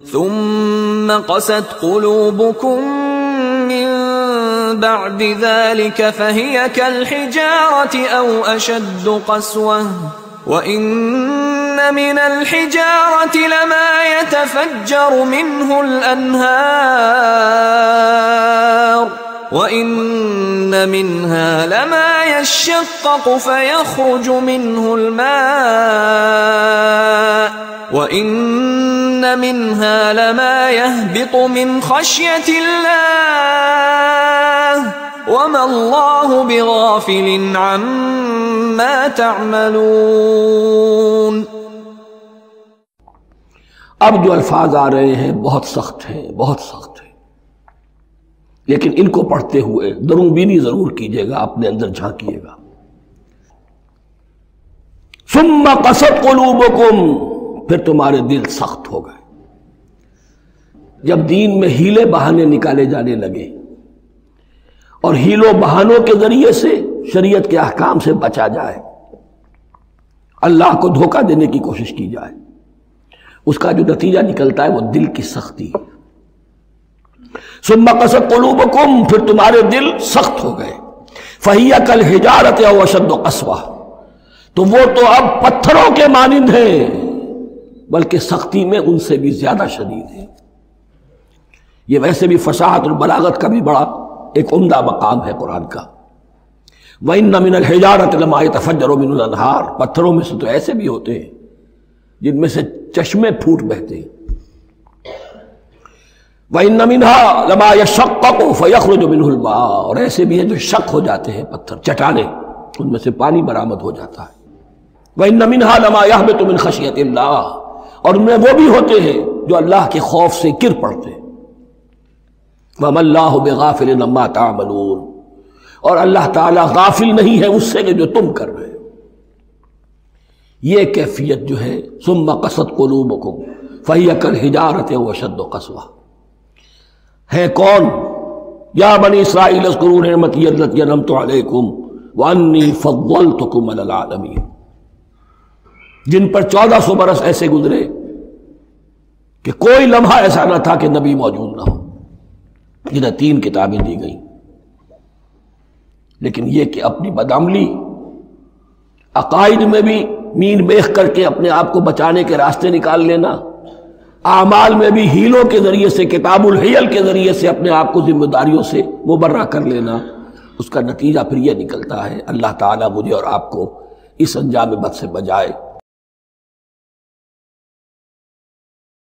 ثم قست قلوبكم من بعد ذلك فهي كالحجارة أو أشد قسوة وإن من الحجارة لما يتفجر منه الأنهار وَإِنَّ مِنْهَا لَمَا يَشَّقَّقُ فَيَخْرُجُ مِنْهُ الْمَاءُ وَإِنَّ مِنْهَا لَمَا يَهْبِطُ مِنْ خَشْيَةِ اللَّهِ وَمَا اللَّهُ بِغَافِلٍ عَمَّا تَعْمَلُونَ۔ اب جو الفاظ آ رہے ہیں بہت سخت ہیں، بہت سخت ہیں، لیکن ان کو پڑھتے ہوئے درون بینی ضرور کیجیے گا، اپنے اندر جھانکیے گا۔ ثم قست قلوبکم، پھر تمہارے دل سخت ہو گئے۔ جب دین میں ہیلے بہانے نکالے جانے لگے اور ہیلوں بہانوں کے ذریعے سے شریعت کے احکام سے بچا جائے، اللہ کو دھوکہ دینے کی کوشش کی جائے، اس کا جو نتیجہ نکلتا ہے وہ دل کی سختی۔ ثم قست قلوبکم، پھر تمہارے دل سخت ہو گئے۔ فہی کالحجارۃ او اشد قسوہ، تو وہ تو اب پتھروں کے مانند ہیں، بلکہ سختی میں ان سے بھی زیادہ شدید ہے۔ یہ ویسے بھی فصاحت اور بلاغت کا بھی بڑا ایک عمدہ مقام ہے قرآن کا۔ وَإِنَّ مِنَ الْحِجَارَةِ لَمَا يَتَفَجَّرُ مِنْهُ الْأَنْهَارُ، پتھروں میں سے تو ایسے بھی ہوتے ہیں جن میں سے چشمے پھوٹ بہتے ہیں۔ وَإِنَّ مِنْهَا لَمَا يَشَّقَّقُ فَيَخْرُجُ مِنْهُ الْمَاءُ، اور ایسے بھی ہیں جو شق ہو جاتے ہیں، پتھر چٹانیں، ان میں سے پانی برآمد ہو جاتا ہے۔ وَإِنَّ مِنْهَا لَمَا يَهْبِطُ مِنْ خَشْيَةِ اللَّهِ، اور ان میں وہ بھی ہوتے ہیں جو اللہ کے خوف سے گر پڑتے ہیں۔ وَمَا اللَّهُ بِغَافِلٍ عَمَّا تَعْمَلُونَ، اور اللہ تعالیٰ غافل نہیں ہے اس سے کہ جو تم کر رہے ہو۔ یہ کیفیت جو ہے ثم قست قلوبکم فہی کالحجارۃ او اشد قسوہ ہے کون؟ یا بنی اسرائیل اذکروا نعمتی التی انعمت علیکم وانی فضلتکم علی العالمین، جن پر 1400 برس ایسے گزرے کہ کوئی لمحہ ایسا نہ تھا کہ نبی موجود نہ ہو، جنہیں 3 کتابیں دی گئیں، لیکن یہ کہ اپنی بدعملی، عقائد میں بھی مین بیخ کر کے اپنے آپ کو بچانے کے راستے نکال لینا، اعمال میں بھی ہیلوں کے ذریعے سے، کتاب الحیل کے ذریعے سے اپنے آپ کو ذمہ داریوں سے مبرہ کر لینا، اس کا نتیجہ پھر یہ نکلتا ہے۔ اللہ تعالیٰ مجھے اور آپ کو اس انجام بد سے بچائے۔